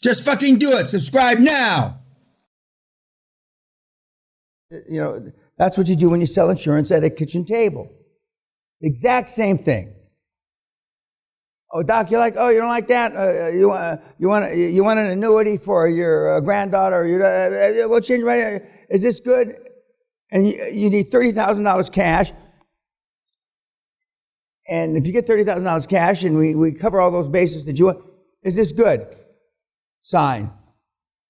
Just fucking do it. Subscribe now. You know, that's what you do when you sell insurance at a kitchen table. Exact same thing. Oh, doc, you're like, oh, you don't like that? You want an annuity for your granddaughter? We'll change right here. Is this good? And you need $30,000 cash. And if you get $30,000 cash and we cover all those bases that you want, is this good? Sign.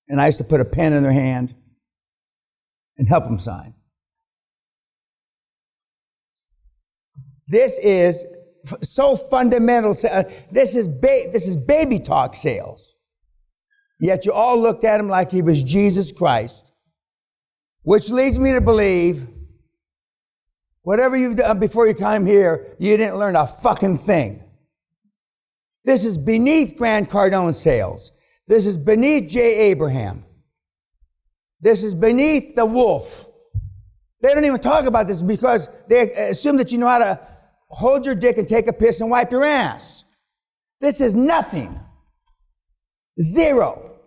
And I used to put a pen in their hand and help them sign. This is so fundamental. This is baby talk sales. Yet you all looked at him like he was Jesus Christ, which leads me to believe whatever you've done before you came here, you didn't learn a fucking thing. This is beneath Grant Cardone sales. This is beneath J. Abraham. This is beneath the wolf. They don't even talk about this because they assume that you know how to hold your dick and take a piss and wipe your ass. This is nothing. Zero.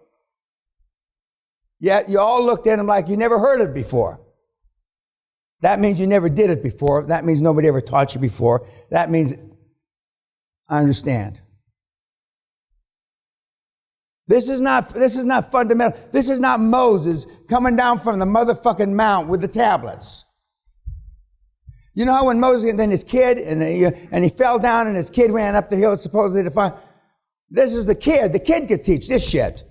Yet you all looked at him like you never heard it before. That means you never did it before. That means nobody ever taught you before. That means I understand. This is not fundamental. This is not Moses coming down from the motherfucking mount with the tablets. You know how when Moses and then his kid and he fell down and his kid ran up the hill supposedly to find. This is the kid. The kid could teach this shit.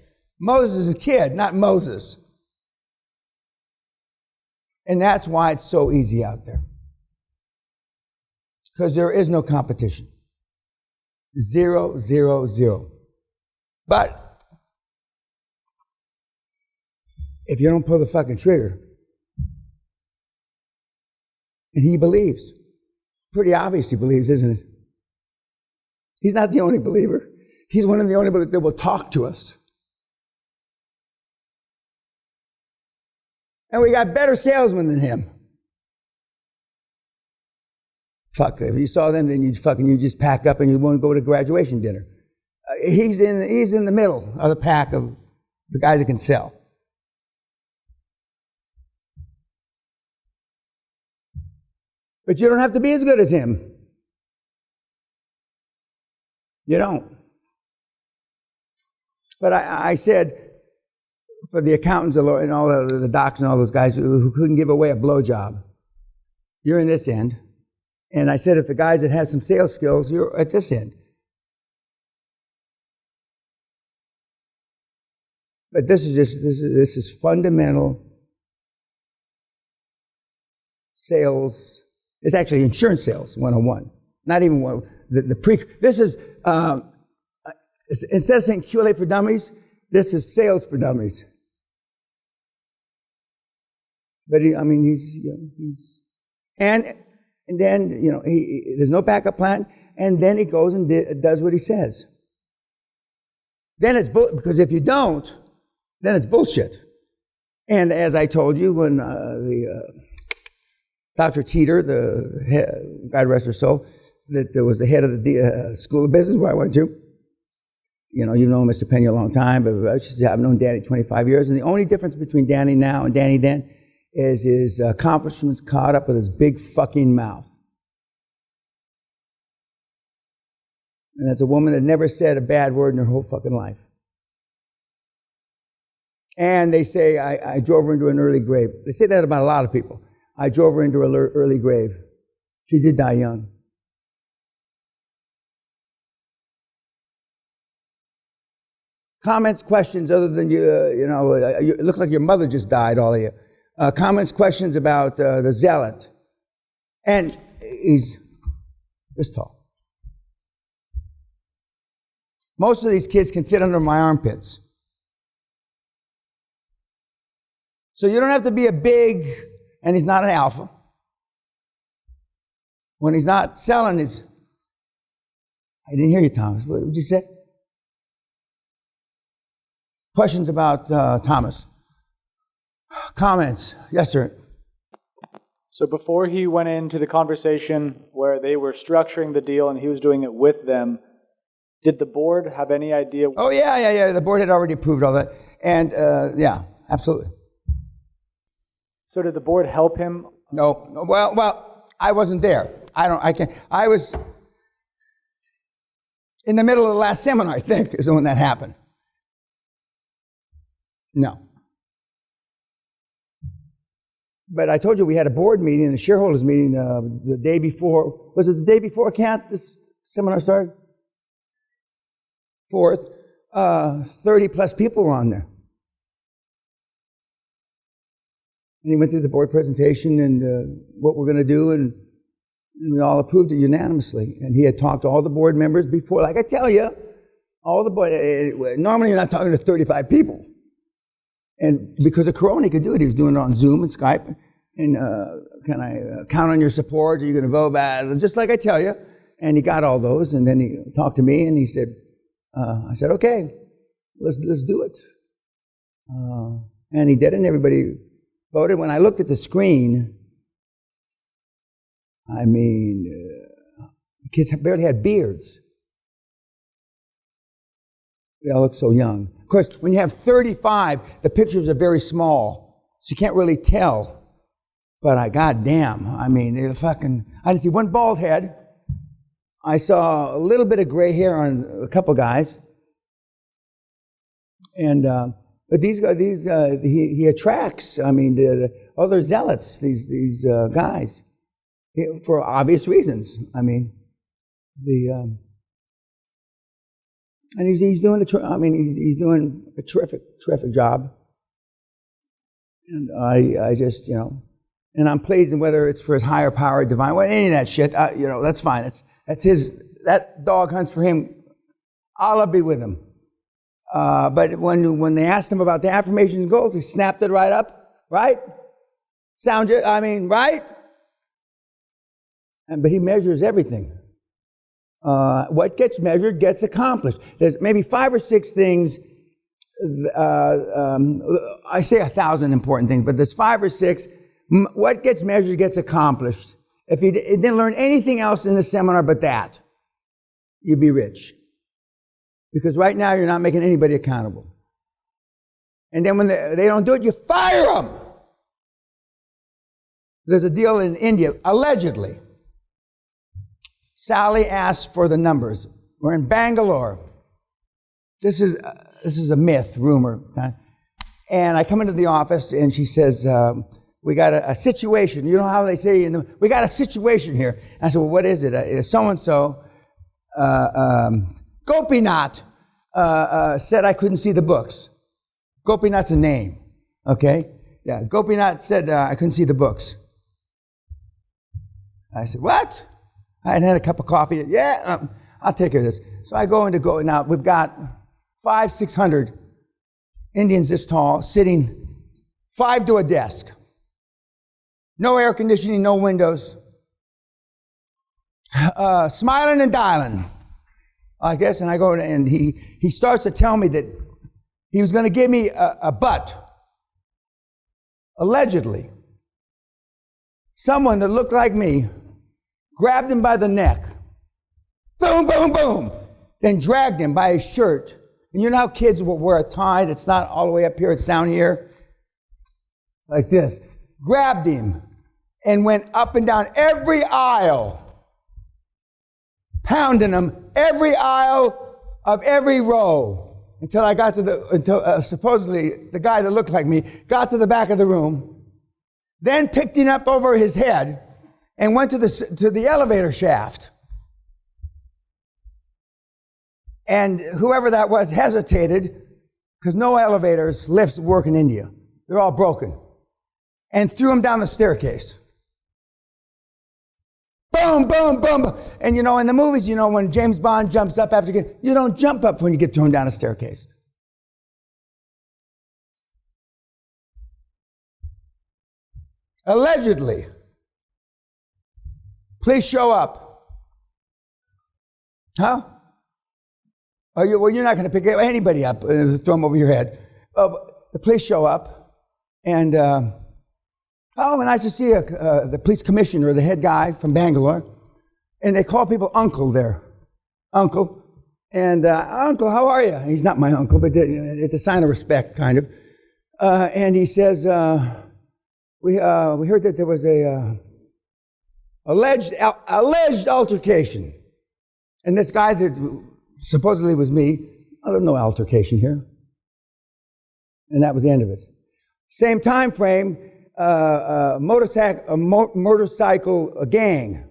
Moses is a kid, not Moses. And that's why it's so easy out there. Because there is no competition. 0, 0, 0. But if you don't pull the fucking trigger, and he believes, pretty obvious he believes, isn't it? He's not the only believer. He's one of the only believers that will talk to us. And we got better salesmen than him. Fuck, if you saw them, then you just pack up and you won't go to graduation dinner. He's in the middle of the pack of the guys that can sell. But you don't have to be as good as him. You don't. But I said, for the accountants and all the docs and all those guys who couldn't give away a blowjob, you're in this end. And I said, if the guys that had some sales skills, you're at this end. But this is fundamental sales. It's actually insurance sales 101. Not even one. This is, instead of saying QLA for dummies, this is sales for dummies. But he's and then, there's no backup plan, and then he goes and does what he says. Then it's because if you don't, then it's bullshit. And as I told you, when Dr. Teeter, the head, God rest her soul, that was the head of the School of Business where I went to. You've known Mr. Peña a long time, but she said, I've known Danny 25 years, and the only difference between Danny now and Danny then is his accomplishments caught up with his big fucking mouth. And that's a woman that never said a bad word in her whole fucking life. And they say, I drove her into an early grave. They say that about a lot of people. I drove her into an early grave. She did die young. Comments, questions, other than you look like your mother just died, all of you. Comments, questions about the zealot. And he's this tall. Most of these kids can fit under my armpits. So you don't have to be a big, and he's not an alpha. When he's not selling his, I didn't hear you, Thomas. What did you say? Questions about Thomas? Comments? Yes, sir. So before he went into the conversation where they were structuring the deal and he was doing it with them, Did the board have any idea? Oh, yeah. The board had already approved all that. And, yeah, absolutely. So did the board help him? No. Well, I wasn't there. I was in the middle of the last seminar, I think, is when that happened. No. But I told you we had a board meeting, a shareholders meeting the day before. Was it the day before, Kat, this seminar started? 4th. 30 plus people were on there. And he went through the board presentation and what we're going to do, and we all approved it unanimously. And he had talked to all the board members before. Like I tell you, all the board, normally you're not talking to 35 people. And because of Corona, he could do it. He was doing it on Zoom and Skype. And can I count on your support? Are you going to vote bad? Just like I tell you. And he got all those. And then he talked to me and he said, I said, okay, let's do it. And he did it, and everybody voted. When I looked at the screen, I mean, the kids barely had beards. They all look so young. Of course, when you have 35, the pictures are very small, so you can't really tell. But goddamn, I mean, I didn't see one bald head. I saw a little bit of gray hair on a couple guys. And, but these guys, he attracts, I mean, the other zealots, these guys, for obvious reasons. I mean, and he's doing he's doing a terrific job. And I just, and I'm pleased, and whether it's for his higher power, divine, any of that shit, that's fine. That's his, that dog hunts for him. Allah be with him. But when they asked him about the affirmations and goals, he snapped it right up, right? Right? But he measures everything. What gets measured gets accomplished. There's maybe 5 or 6 things. I say 1,000 important things, but there's 5 or 6. What gets measured gets accomplished. If you didn't learn anything else in the seminar but that, you'd be rich. Because right now you're not making anybody accountable. And then when they don't do it, you fire them. There's a deal in India, allegedly. Sally asked for the numbers. We're in Bangalore. This is a myth, rumor. And I come into the office and she says, we got a situation. You know how they say, we got a situation here. And I said, well, what is it? So-and-so, Gopinath said I couldn't see the books. Gopinath's a name, okay? Yeah, Gopinath said I couldn't see the books. I said, what? I hadn't had a cup of coffee. Yeah, I'll take care of this. So I go now we've got 500-600 Indians this tall, sitting 5 to a desk. No air conditioning, no windows. Smiling and dialing, I guess. And I go, and he starts to tell me that he was going to give me a butt. Allegedly. Someone that looked like me grabbed him by the neck. Boom, boom, boom. Then dragged him by his shirt. And you know how kids will wear a tie that's not all the way up here, it's down here? Like this. Grabbed him and went up and down every aisle, pounding him every aisle of every row until I got to supposedly the guy that looked like me got to the back of the room, then picked him up over his head and went to the elevator shaft. And whoever that was hesitated, because no elevators, lifts work in India. They're all broken. And threw him down the staircase. Boom, boom, boom. And in the movies, when James Bond jumps up you don't jump up when you get thrown down a staircase. Allegedly. Please show up. Huh? You're not going to pick anybody up and throw them over your head. The police show up, and nice to see the police commissioner, the head guy from Bangalore, and they call people uncle there. Uncle. And, Uncle, how are you? He's not my uncle, but it's a sign of respect, kind of. And he says, we heard that there was a alleged altercation. And this guy that supposedly was me, there's no altercation here. And that was the end of it. Same time frame, motorcycle gang.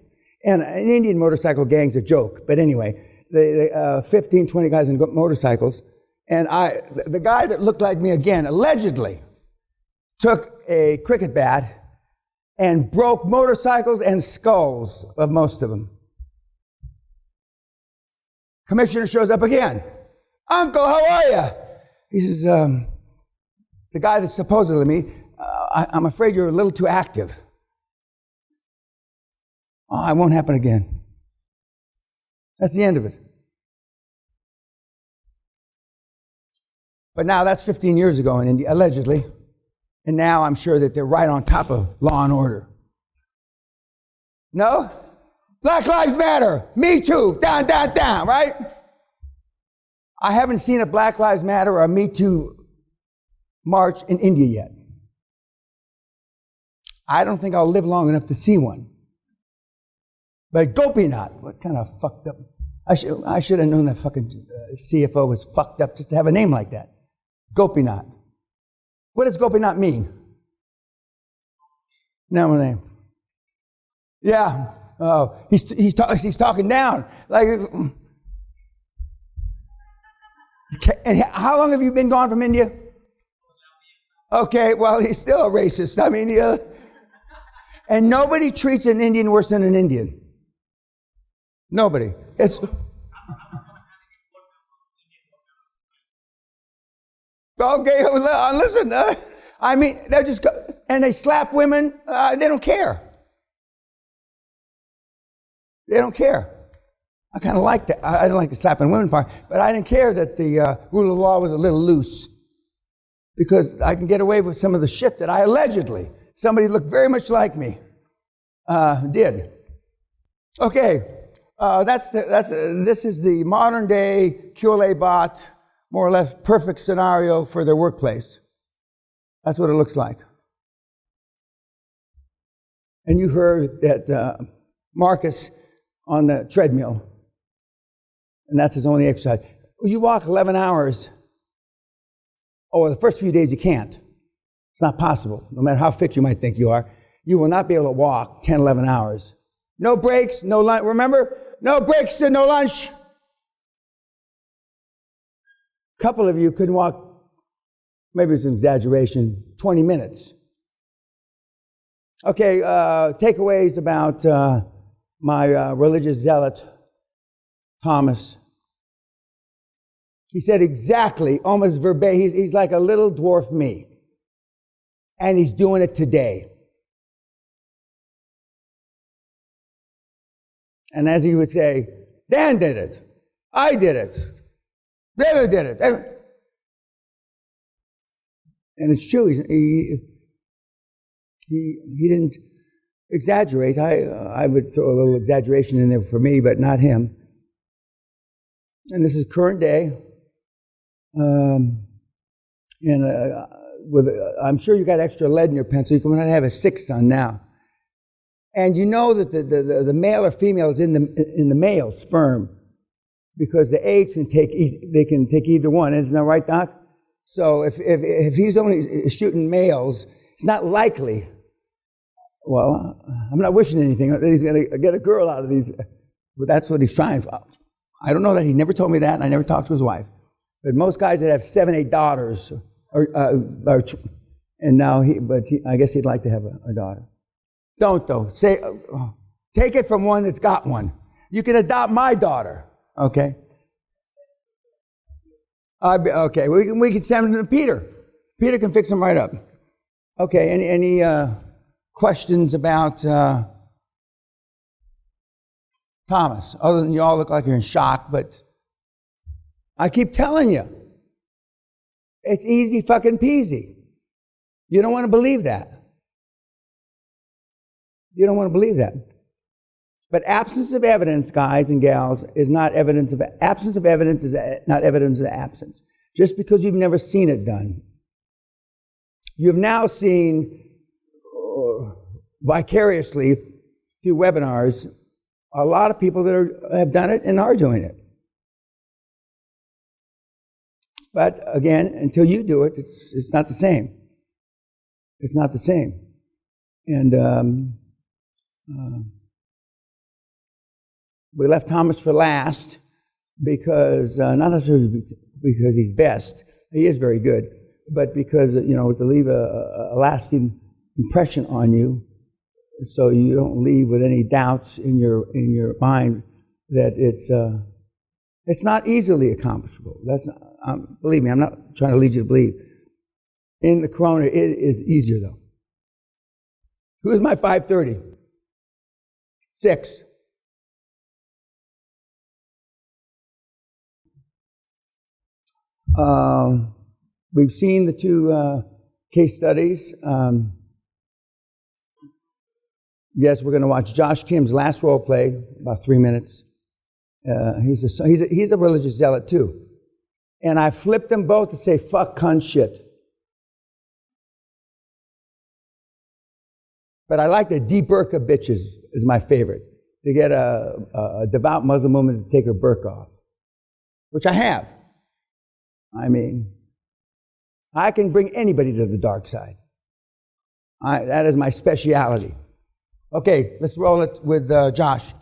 And an Indian motorcycle gang's a joke. But anyway, 15, 20 guys on motorcycles. And the guy that looked like me again, allegedly, took a cricket bat and broke motorcycles and skulls of most of them. Commissioner shows up again. Uncle, how are you? He says, the guy that's supposedly me, I'm afraid you're a little too active. Oh, it won't happen again. That's the end of it. But now that's 15 years ago in India, allegedly. And now I'm sure that they're right on top of law and order. No? Black Lives Matter. Me too. Down, down, down, right? I haven't seen a Black Lives Matter or a Me Too march in India yet. I don't think I'll live long enough to see one. But Gopinath, what kind of fucked up? I should have known that fucking CFO was fucked up just to have a name like that. Gopinath. What does Gopinath mean? Now my name. Yeah. Oh, he's talking down. Like. And how long have you been gone from India? Okay, well, he's still a racist. I mean, and nobody treats an Indian worse than an Indian. Nobody. It's. Okay, listen. I mean, they're just and they slap women. They don't care. They don't care. I kind of like that. I didn't like the slapping women part, but I didn't care that the rule of law was a little loose because I can get away with some of the shit that I allegedly, somebody looked very much like me, did. Okay, this is the modern day QLA bot, more or less perfect scenario for their workplace. That's what it looks like. And you heard that Marcus on the treadmill. And that's his only exercise. You walk 11 hours, the first few days you can't. It's not possible. No matter how fit you might think you are, you will not be able to walk 10, 11 hours. No breaks, no lunch. Remember? No breaks and no lunch. A couple of you couldn't walk, maybe it's an exaggeration, 20 minutes. Okay, takeaways about my religious zealot, Thomas. He said exactly, almost verbatim, he's like a little dwarf me. And he's doing it today. And as he would say, Dan did it. I did it. David did it. And it's true. He didn't exaggerate. I would throw a little exaggeration in there for me, but not him. And this is current day. I'm sure you got extra lead in your pencil. You can have a sixth son now. And you know that the male or female is in the male sperm because the eggs can take either one. Isn't that right, Doc? So if he's only shooting males, it's not likely. Well, I'm not wishing anything that he's going to get a girl out of these, but that's what he's trying for. I don't know that. He never told me that, and I never talked to his wife. But most guys that have 7, 8 daughters, and now I guess he'd like to have a daughter. Don't though. Take it from one that's got one. You can adopt my daughter, okay? Okay, we can send him to Peter. Peter can fix him right up. Okay, any questions about Thomas? Other than you all look like you're in shock, but I keep telling you, it's easy fucking peasy. You don't want to believe that. You don't want to believe that. But absence of evidence, guys and gals, is not evidence of absence of evidence is not evidence of absence. Just because you've never seen it done. You've now seen vicariously through webinars a lot of people that have done it and are doing it. But again, until you do it, it's not the same. It's not the same. And we left Thomas for last because, not necessarily because he's best, he is very good, but because, to leave a lasting impression on you so you don't leave with any doubts in your mind that it's not easily accomplishable. Believe me, I'm not trying to lead you to believe. In the corona, it is easier though. Who's my 5:30? 6. We've seen the 2 case studies. Yes, we're going to watch Josh Kim's last role play, about 3 minutes. He's a religious zealot too. And I flipped them both to say, fuck, cunt, shit. But I like the de-burqa bitches is my favorite. To get a devout Muslim woman to take her burqa off, which I have. I mean, I can bring anybody to the dark side. That is my speciality. Okay, let's roll it with Josh.